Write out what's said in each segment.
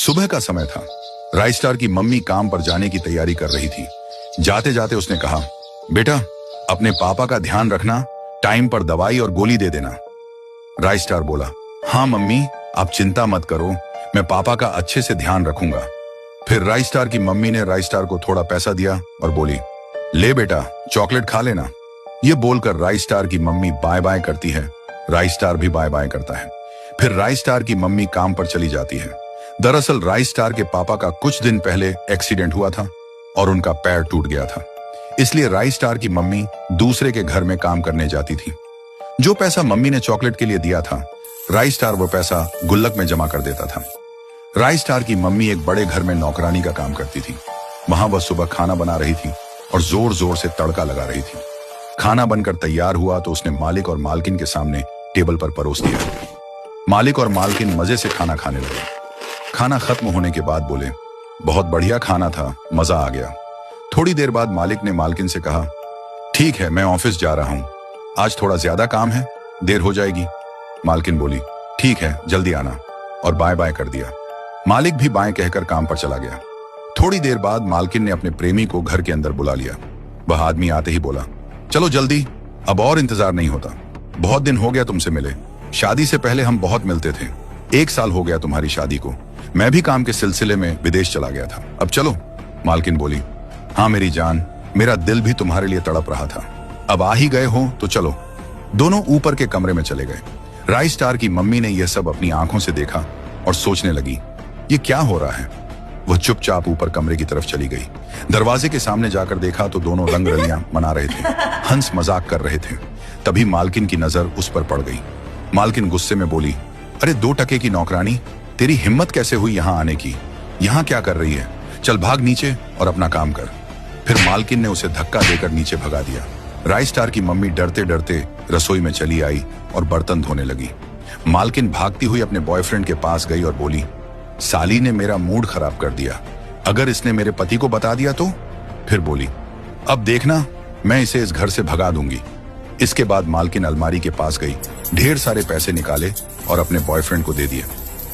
सुबह का समय था। राइस स्टार की मम्मी काम पर जाने की तैयारी कर रही थी। जाते जाते उसने कहा, बेटा अपने पापा का ध्यान रखना, टाइम पर दवाई और गोली दे देना। राइस स्टार बोला, हाँ मम्मी आप चिंता मत करो, मैं पापा का अच्छे से ध्यान रखूंगा। फिर राइस स्टार की मम्मी ने राइस स्टार को थोड़ा पैसा दिया और बोली, ले बेटा चॉकलेट खा लेना। ये बोलकर राइस स्टार की मम्मी बाय बाय करती है। राइस स्टार भी बाय बाय करता है। फिर राइस स्टार की मम्मी काम पर चली जाती है। दरअसल राइस स्टार के पापा का कुछ दिन पहले एक्सीडेंट हुआ था और उनका पैर टूट गया था। इसलिए राइस स्टार की मम्मी दूसरे के घर में काम करने जाती थी। जो पैसा मम्मी ने चॉकलेट के लिए दिया था, राइस स्टार वो पैसा गुल्लक में जमा कर देता था। राइस स्टार की मम्मी एक बड़े घर में नौकरानी का काम करती थी। वहां वह सुबह खाना बना रही थी और जोर जोर से तड़का लगा रही थी। खाना बनकर तैयार हुआ तो उसने मालिक और मालकिन के सामने टेबल पर परोस दिया। मालिक और मालकिन मजे से खाना खाने लगे। खाना खत्म होने के बाद बोले, बहुत बढ़िया खाना था, मजा आ गया। थोड़ी देर बाद मालिक ने मालकिन से कहा, ठीक है मैं ऑफिस जा रहा हूं, आज थोड़ा ज्यादा काम है, देर हो जाएगी। मालकिन बोली, ठीक है जल्दी आना, और बाय बाय कर दिया। मालिक भी बाय कहकर काम पर चला गया। थोड़ी देर बाद मालकिन ने अपने प्रेमी को घर के अंदर बुला लिया। वह आदमी आते ही बोला, चलो जल्दी, अब और इंतजार नहीं होता, बहुत दिन हो गया तुमसे मिले, शादी से पहले हम बहुत मिलते थे, 1 साल हो गया तुम्हारी शादी को, मैं भी काम के सिलसिले में विदेश चला गया था, अब चलो। मालकिन बोली, हाँ मेरी जान, मेरा दिल भी तुम्हारे लिए तड़प रहा था, अब आ ही गए हो तो चलो। दोनों ऊपर के कमरे में चले गए। राइस स्टार की मम्मी ने यह सब अपनी आंखों से देखा और सोचने लगी, ये क्या हो रहा है। वह चुपचाप ऊपर कमरे की तरफ चली गई। दरवाजे के सामने जाकर देखा तो दोनों रंग रलियां मना रहे थे, हंस मजाक कर रहे थे। तभी मालकिन की नजर उस पर पड़ गई। मालकिन गुस्से में बोली, अरे 2 टके की नौकरानी, तेरी हिम्मत कैसे हुई यहाँ आने की, यहाँ क्या कर रही है, चल भाग नीचे और अपना काम कर। फिर मालकिन ने उसे धक्का देकर नीचे भगा दिया। राइस स्टार की मम्मी डरते डरते रसोई में चली आई और बर्तन धोने लगी। मालकिन भागती हुई अपने बॉयफ्रेंड के पास गई और बोली, साली ने मेरा मूड खराब कर दिया, अगर इसने मेरे पति को बता दिया तो। फिर बोली, अब देखना मैं इसे इस घर से भगा दूंगी। इसके बाद मालकिन अलमारी के पास गई, ढेर सारे पैसे निकाले और अपने बॉयफ्रेंड को दे दिए।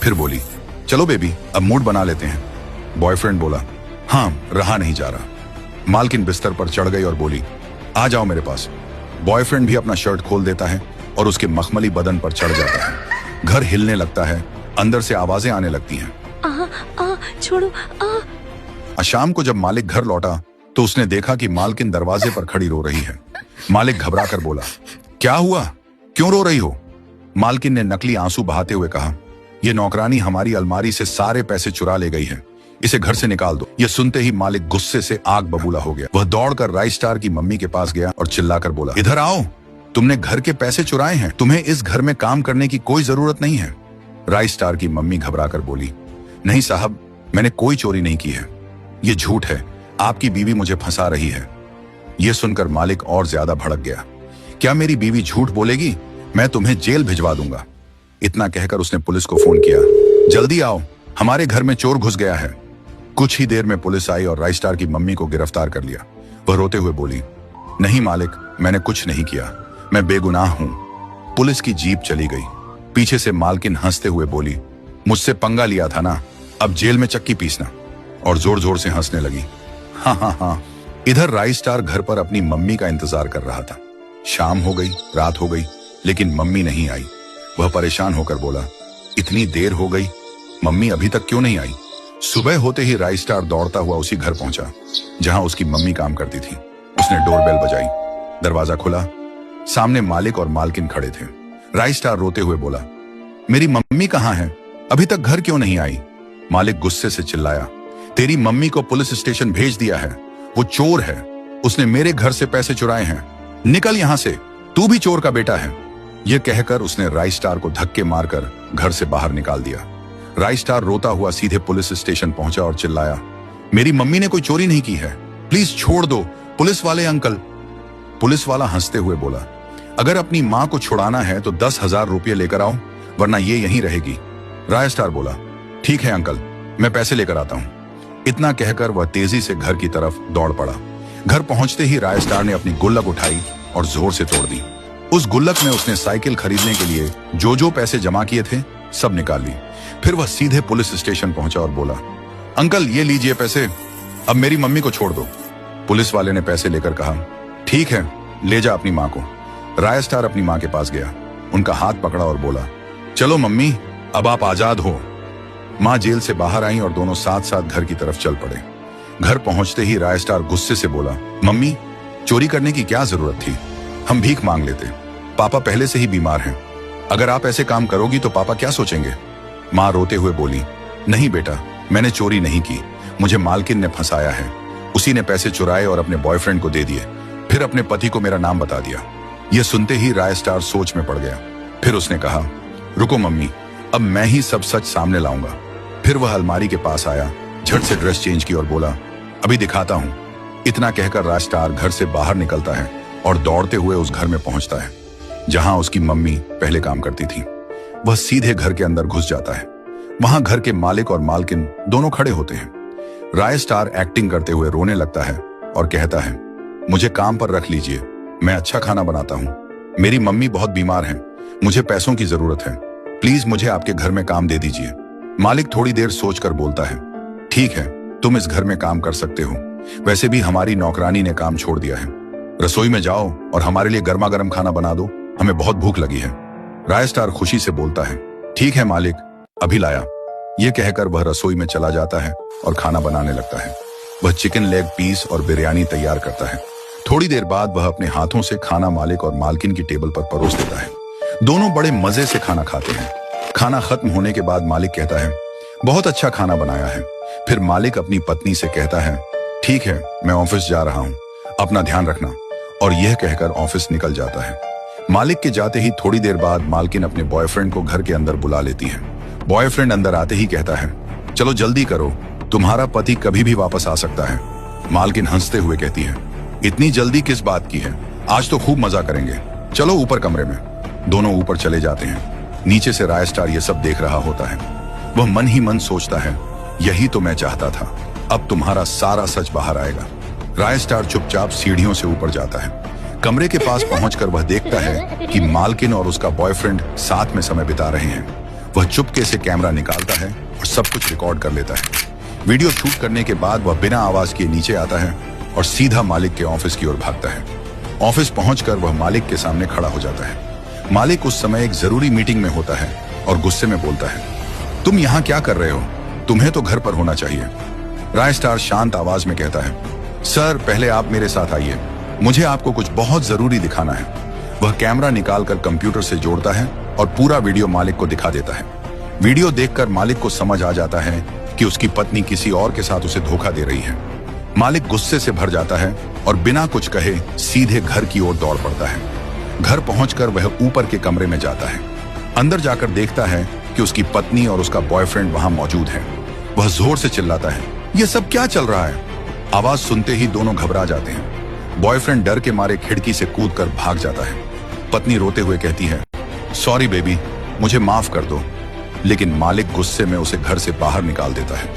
फिर बोली, चलो बेबी अब मूड बना लेते हैं। बॉयफ्रेंड बोला, हाँ रहा नहीं जा रहा। मालकिन बिस्तर पर चढ़ गई और बोली, आ जाओ मेरे पास। बॉयफ्रेंड भी अपना शर्ट खोल देता है और उसके मखमली बदन पर चढ़ जाता है। घर हिलने लगता है, अंदर से आवाजें आने लगती हैं। छोड़ो। शाम को जब मालिक घर लौटा तो उसने देखा कि मालकिन दरवाजे पर खड़ी रो रही है। मालिक घबरा कर बोला, क्या हुआ, क्यों रो रही हो। मालकिन ने नकली आंसू बहाते हुए कहा, ये नौकरानी हमारी अलमारी से सारे पैसे चुरा ले गई है, इसे घर से निकाल दो। यह सुनते ही मालिक गुस्से से आग बबूला हो गया। वह दौड़कर राइस स्टार की मम्मी के पास गया और चिल्लाकर बोला, इधर आओ, तुमने घर के पैसे चुराए हैं, तुम्हें इस घर में काम करने की कोई जरूरत नहीं है। राइस स्टार की मम्मी घबराकर बोली, नहीं साहब मैंने कोई चोरी नहीं की है, ये झूठ है, आपकी बीवी मुझे फंसा रही है। यह सुनकर मालिक और ज्यादा भड़क गया, क्या मेरी बीवी झूठ बोलेगी, मैं तुम्हें जेल भिजवा दूंगा। इतना कहकर उसने पुलिस को फोन किया, जल्दी आओ हमारे घर में चोर घुस गया है। कुछ ही देर में पुलिस आई और राइस स्टार की मम्मी को गिरफ्तार कर लिया। वह रोते हुए बोली, नहीं मालिक मैंने कुछ नहीं किया, मैं बेगुनाह हूं। पुलिस की जीप चली गई। पीछे से मालकिन हंसते हुए बोली, मुझसे पंगा लिया था ना, अब जेल में चक्की पीसना, और जोर जोर से हंसने लगी। हाँ हाँ हाँ। इधर राइस स्टार घर पर अपनी मम्मी का इंतजार कर रहा था। शाम हो गई, रात हो गई, लेकिन मम्मी नहीं आई। वह परेशान होकर बोला, इतनी देर हो गई, मम्मी अभी तक क्यों नहीं आई। सुबह होते ही राइस स्टार दौड़ता हुआ उसी घर पहुंचा जहां उसकी मम्मी काम करती थी। उसने डोरबेल बजाई, दरवाजा खुला, सामने मालिक और मालकिन खड़े थे। राइस स्टार रोते हुए बोला, मेरी मम्मी कहाँ है, अभी तक घर क्यों नहीं आई। मालिक गुस्से से चिल्लाया, तेरी मम्मी को पुलिस स्टेशन भेज दिया है, वो चोर है, उसने मेरे घर से पैसे चुराए हैं, निकल यहां से, तू भी चोर का बेटा है। यह कहकर उसने राइस स्टार को धक्के मारकर घर से बाहर निकाल दिया। राइस स्टार रोता हुआ सीधे पुलिस स्टेशन पहुंचा और चिल्लाया, मेरी मम्मी ने कोई चोरी नहीं की है, प्लीज छोड़ दो पुलिस वाले अंकल। पुलिस वाला हंसते हुए बोला, अगर अपनी मां को छुड़ाना है तो 10,000 रुपये लेकर आओ, वरना ये यहीं रहेगी। राइस स्टार बोला, ठीक है अंकल, मैं पैसे लेकर आता हूं। इतना कहकर वह तेजी से घर की तरफ दौड़ पड़ा। घर पहुंचते ही राइस स्टार ने अपनी गुल्लक उठाई और जोर से तोड़ दी। उस गुल्लक में उसने साइकिल खरीदने के लिए जो पैसे जमा किए थे सब निकाल ली। फिर वह सीधे पुलिस स्टेशन पहुंचा और बोला, अंकल ये लीजिए पैसे, अब मेरी मम्मी को छोड़ दो। पुलिस वाले ने पैसे लेकर कहा, ठीक है ले जा अपनी माँ को। राय स्टार अपनी माँ के पास गया, उनका हाथ पकड़ा और बोला, चलो मम्मी अब आप आजाद हो। माँ जेल से बाहर आई और दोनों साथ साथ घर की तरफ चल पड़े। घर पहुंचते ही राय स्टार गुस्से से बोला, मम्मी चोरी करने की क्या जरूरत थी, हम भीख मांग लेते, पापा पहले से ही बीमार हैं, अगर आप ऐसे काम करोगी तो पापा क्या सोचेंगे। माँ रोते हुए बोली, नहीं बेटा मैंने चोरी नहीं की, मुझे मालकिन ने फंसाया है, उसी ने पैसे चुराए और अपने बॉयफ्रेंड को दे दिए, फिर अपने पति को मेरा नाम बता दिया। यह सुनते ही राय स्टार सोच में पड़ गया। फिर उसने कहा, रुको मम्मी अब मैं ही सब सच सामने लाऊंगा। फिर वह अलमारी के पास आया, झट से ड्रेस चेंज की और बोला, अभी दिखाता हूं। इतना कहकर राय स्टार घर से बाहर निकलता है और दौड़ते हुए उस घर में पहुंचता है जहां उसकी मम्मी पहले काम करती थी। वह सीधे घर के अंदर घुस जाता है। वहां घर के मालिक और मालकिन दोनों खड़े होते हैं। राय स्टार एक्टिंग करते हुए रोने लगता है और कहता है, मुझे काम पर रख लीजिए, मैं अच्छा खाना बनाता हूं, मेरी मम्मी बहुत बीमार हैं, मुझे पैसों की जरूरत है, प्लीज मुझे आपके घर में काम दे दीजिए। मालिक थोड़ी देर सोचकर बोलता है, ठीक है तुम इस घर में काम कर सकते हो, वैसे भी हमारी नौकरानी ने काम छोड़ दिया है, रसोई में जाओ और हमारे लिए गर्मा गर्म खाना बना दो, हमें बहुत भूख लगी है। राय स्टार खुशी से बोलता है, ठीक है मालिक अभी लाया। यह कहकर वह रसोई में चला जाता है और खाना बनाने लगता है। वह चिकन लेग पीस और बिरयानी तैयार करता है। थोड़ी देर बाद वह अपने हाथों से खाना मालिक और मालकिन की टेबल पर परोस देता है। दोनों बड़े मजे से खाना खाते हैं। खाना खत्म होने के बाद मालिक कहता है, बहुत अच्छा खाना बनाया है। फिर मालिक अपनी पत्नी से कहता है, ठीक है मैं ऑफिस जा रहा हूं, अपना ध्यान रखना, और यह कहकर ऑफिस निकल जाता है। मालिक के जाते ही थोड़ी देर बाद मालकिन अपने बॉयफ्रेंड को घर के अंदर बुला लेती है। बॉयफ्रेंड अंदर आते ही कहता है, चलो जल्दी करो, तुम्हारा पति कभी भी वापस आ सकता है। मालकिन हंसते हुए कहती है, इतनी जल्दी किस बात की है, आज तो खूब मजा करेंगे, चलो ऊपर कमरे में। दोनों ऊपर चले जाते हैं। नीचे से राय स्टार यह सब देख रहा होता है। वह मन ही मन सोचता है, यही तो मैं चाहता था, अब तुम्हारा सारा सच बाहर आएगा। राय स्टार चुपचाप सीढ़ियों से ऊपर जाता है। कमरे के पास पहुंचकर वह देखता है कि मालकिन और उसका बॉयफ्रेंड साथ में समय बिता रहे हैं। वह चुपके से कैमरा निकालता है और सब कुछ रिकॉर्ड कर लेता है। वीडियो शूट करने के बाद वह बिना आवाज किए नीचे आता है और सीधा मालिक के ऑफिस की ओर भागता है। ऑफिस पहुंचकर वह मालिक के सामने खड़ा हो जाता है। मालिक उस समय एक जरूरी मीटिंग में होता है और गुस्से में बोलता है, तुम यहाँ क्या कर रहे हो, तुम्हें तो घर पर होना चाहिए। राय स्टार शांत आवाज में कहता है, सर पहले आप मेरे साथ आइए, मुझे आपको कुछ बहुत जरूरी दिखाना है। वह कैमरा निकालकर कंप्यूटर से जोड़ता है और पूरा वीडियो मालिक को दिखा देता है। वीडियो देखकर मालिक को समझ आ जाता है कि उसकी पत्नी किसी और के साथ उसे धोखा दे रही है। मालिक गुस्से से भर जाता है और बिना कुछ कहे सीधे घर की ओर दौड़ पड़ता है। घर पहुंचकर वह ऊपर के कमरे में जाता है। अंदर जाकर देखता है कि उसकी पत्नी और उसका बॉयफ्रेंड वहां मौजूद है। वह जोर से चिल्लाता है, यह सब क्या चल रहा है। आवाज सुनते ही दोनों घबरा जाते हैं। बॉयफ्रेंड डर के मारे खिड़की से कूदकर भाग जाता है। पत्नी रोते हुए कहती है, सॉरी बेबी, मुझे माफ कर दो। लेकिन मालिक गुस्से में उसे घर से बाहर निकाल देता है।